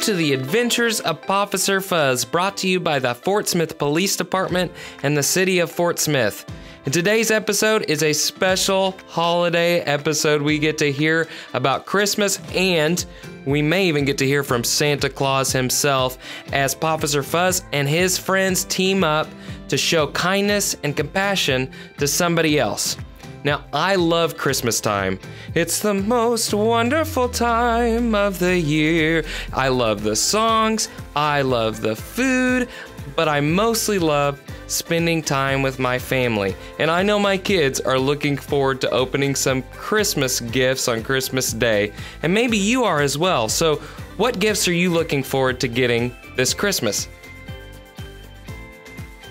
to the Adventures of Pawfficer Fuzz, brought to you by the Fort Smith Police Department and the City of Fort Smith. And today's episode is a special holiday episode. We get to hear about Christmas, and we may even get to hear from Santa Claus himself as Pawfficer Fuzz and his friends team up to show kindness and compassion to somebody else. Now, I love Christmas time. It's the most wonderful time of the year. I love the songs, I love the food, but I mostly love spending time with my family. And I know my kids are looking forward to opening some Christmas gifts on Christmas Day. And maybe you are as well. So what gifts are you looking forward to getting this Christmas?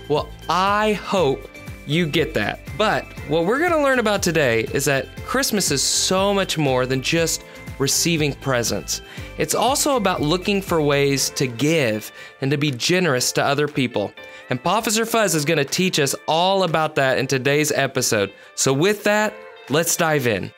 Well, I hope you get that. But what we're going to learn about today is that Christmas is so much more than just receiving presents. It's also about looking for ways to give and to be generous to other people. And Pawfficer Fuzz is going to teach us all about that in today's episode. So with that, let's dive in.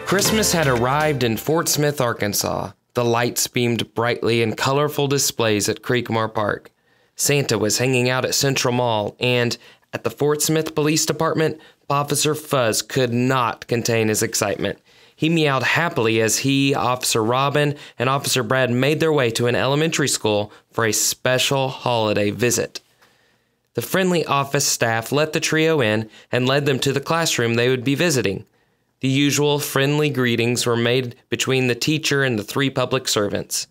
Christmas had arrived in Fort Smith, Arkansas. The lights beamed brightly in colorful displays at Creekmore Park. Santa was hanging out at Central Mall, and at the Fort Smith Police Department, Pawfficer Fuzz could not contain his excitement. He meowed happily as he, Officer Robin, and Officer Brad made their way to an elementary school for a special holiday visit. The friendly office staff let the trio in and led them to the classroom they would be visiting. The usual friendly greetings were made between the teacher and the three public servants.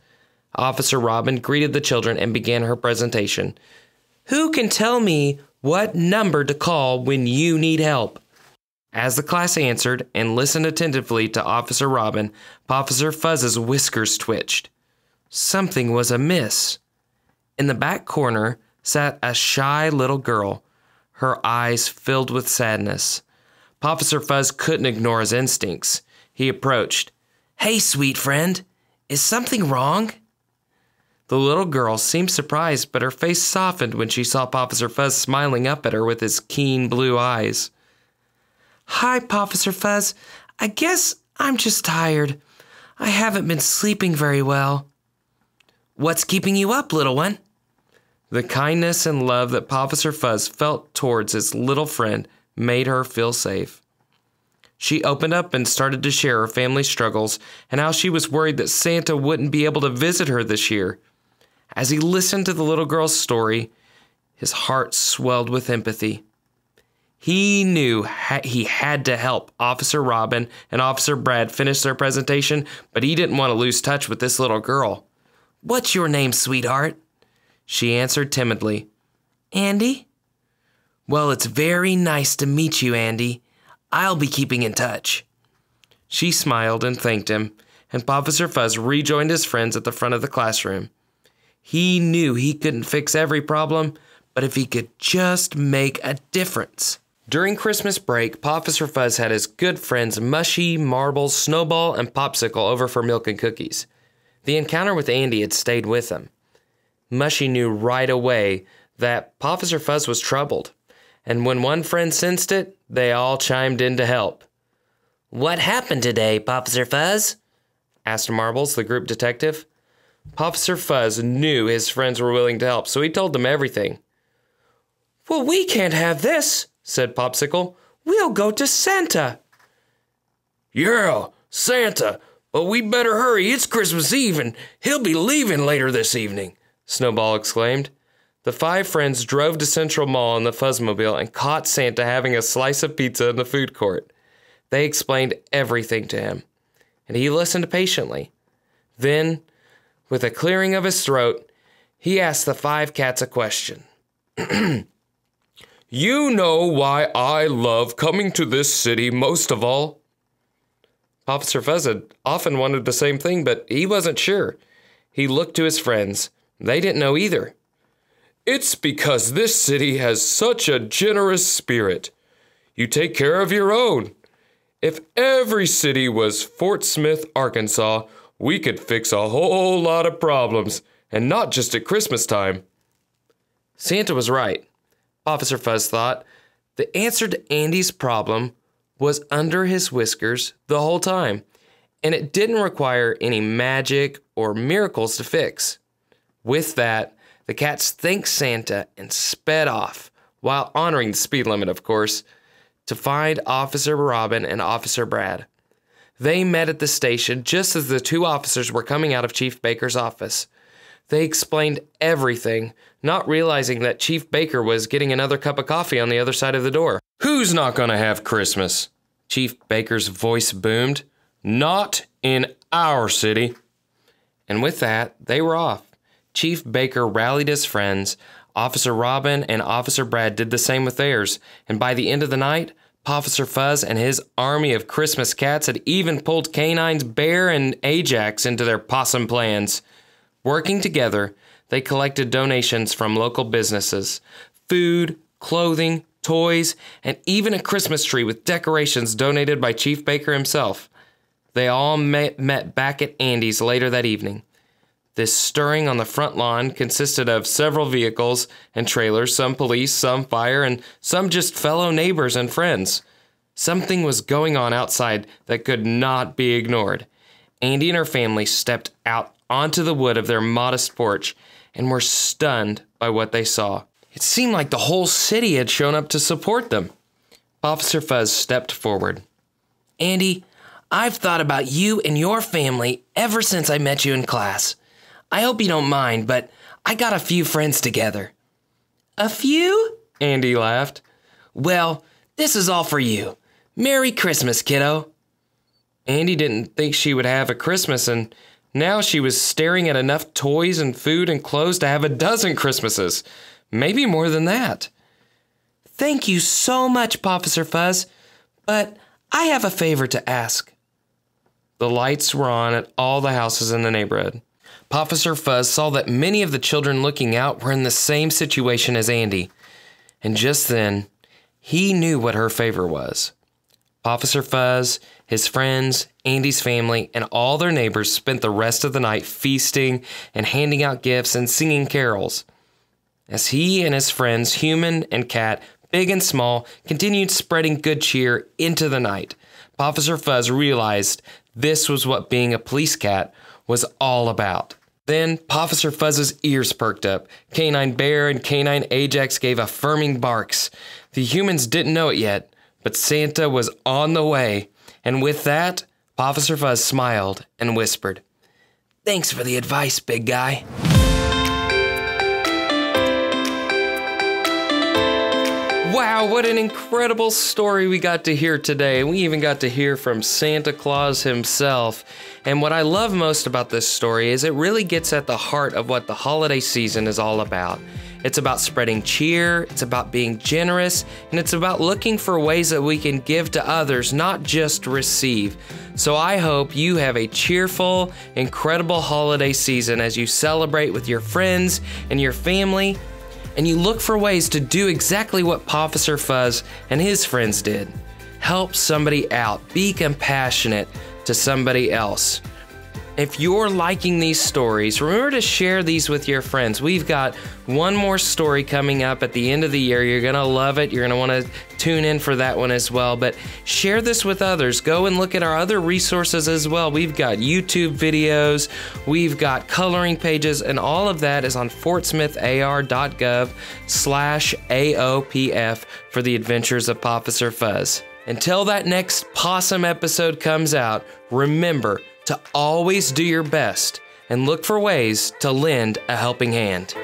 Officer Robin greeted the children and began her presentation. "Who can tell me what number to call when you need help?" As the class answered and listened attentively to Officer Robin, Pawfficer Fuzz's whiskers twitched. Something was amiss. In the back corner sat a shy little girl, her eyes filled with sadness. Pawfficer Fuzz couldn't ignore his instincts. He approached. "Hey, sweet friend, is something wrong?" The little girl seemed surprised, but her face softened when she saw Pawfficer Fuzz smiling up at her with his keen blue eyes. "Hi, Pawfficer Fuzz. I guess I'm just tired. I haven't been sleeping very well." "What's keeping you up, little one?" The kindness and love that Pawfficer Fuzz felt towards his little friend made her feel safe. She opened up and started to share her family struggles and how she was worried that Santa wouldn't be able to visit her this year. As he listened to the little girl's story, his heart swelled with empathy. He knew he had to help Officer Robin and Officer Brad finish their presentation, but he didn't want to lose touch with this little girl. "What's your name, sweetheart?" She answered timidly. "Andy." "Well, it's very nice to meet you, Andy. I'll be keeping in touch." She smiled and thanked him, and Pawfficer Fuzz rejoined his friends at the front of the classroom. He knew he couldn't fix every problem, but if he could just make a difference. During Christmas break, Pawfficer Fuzz had his good friends Mushy, Marbles, Snowball, and Popsicle over for milk and cookies. The encounter with Andy had stayed with him. Mushy knew right away that Pawfficer Fuzz was troubled. And when one friend sensed it, they all chimed in to help. "What happened today, Pawfficer Fuzz?" asked Marbles, the group detective. Pawfficer Fuzz knew his friends were willing to help, so he told them everything. "Well, we can't have this," said Popsicle. "We'll go to Santa." "Yeah, Santa, but we better hurry. It's Christmas Eve, and he'll be leaving later this evening," Snowball exclaimed. The five friends drove to Central Mall in the Fuzzmobile and caught Santa having a slice of pizza in the food court. They explained everything to him, and he listened patiently. Then, with a clearing of his throat, he asked the five cats a question. "You know why I love coming to this city most of all?" Pawfficer Fuzz had often wondered the same thing, but he wasn't sure. He looked to his friends. They didn't know either. "It's because this city has such a generous spirit. You take care of your own. If every city was Fort Smith, Arkansas, we could fix a whole lot of problems, and not just at Christmas time." Santa was right, Pawfficer Fuzz thought. The answer to Andy's problem was under his whiskers the whole time, and it didn't require any magic or miracles to fix. With that, the cats thanked Santa and sped off, while honoring the speed limit, of course, to find Officer Robin and Officer Brad. They met at the station just as the two officers were coming out of Chief Baker's office. They explained everything, not realizing that Chief Baker was getting another cup of coffee on the other side of the door. "Who's not going to have Christmas?" Chief Baker's voice boomed. "Not in our city." And with that, they were off. Chief Baker rallied his friends. Officer Robin and Officer Brad did the same with theirs. And by the end of the night, Pawfficer Fuzz and his army of Christmas cats had even pulled canines Bear and Ajax into their possum plans. Working together, they collected donations from local businesses, food, clothing, toys, and even a Christmas tree with decorations donated by Chief Baker himself. They all met back at Andy's later that evening. This stirring on the front lawn consisted of several vehicles and trailers, some police, some fire, and some just fellow neighbors and friends. Something was going on outside that could not be ignored. Andy and her family stepped out onto the wood of their modest porch and were stunned by what they saw. It seemed like the whole city had shown up to support them. Pawfficer Fuzz stepped forward. "Andy, I've thought about you and your family ever since I met you in class. I hope you don't mind, but I got a few friends together." "A few?" Andy laughed. "Well, this is all for you. Merry Christmas, kiddo." Andy didn't think she would have a Christmas, and now she was staring at enough toys and food and clothes to have a dozen Christmases. Maybe more than that. "Thank you so much, Pawfficer Fuzz, but I have a favor to ask." The lights were on at all the houses in the neighborhood. Pawfficer Fuzz saw that many of the children looking out were in the same situation as Andy. And just then, he knew what her favor was. Pawfficer Fuzz, his friends, Andy's family, and all their neighbors spent the rest of the night feasting and handing out gifts and singing carols. As he and his friends, human and cat, big and small, continued spreading good cheer into the night, Pawfficer Fuzz realized this was what being a police cat was all about. Then Pawfficer Fuzz's ears perked up. Canine Bear and Canine Ajax gave affirming barks. The humans didn't know it yet, but Santa was on the way. And with that, Pawfficer Fuzz smiled and whispered, "Thanks for the advice, big guy." Wow, what an incredible story we got to hear today. We even got to hear from Santa Claus himself. And what I love most about this story is it really gets at the heart of what the holiday season is all about. It's about spreading cheer, it's about being generous, and it's about looking for ways that we can give to others, not just receive. So I hope you have a cheerful, incredible holiday season as you celebrate with your friends and your family, and you look for ways to do exactly what Pawfficer Fuzz and his friends did. Help somebody out. Be compassionate to somebody else. If you're liking these stories, remember to share these with your friends. We've got one more story coming up at the end of the year. You're going to love it. You're going to want to tune in for that one as well. But share this with others. Go and look at our other resources as well. We've got YouTube videos. We've got coloring pages. And all of that is on fortsmithar.gov/AOPF for the adventures of Pawfficer Fuzz. Until that next possum episode comes out, remember to always do your best and look for ways to lend a helping hand.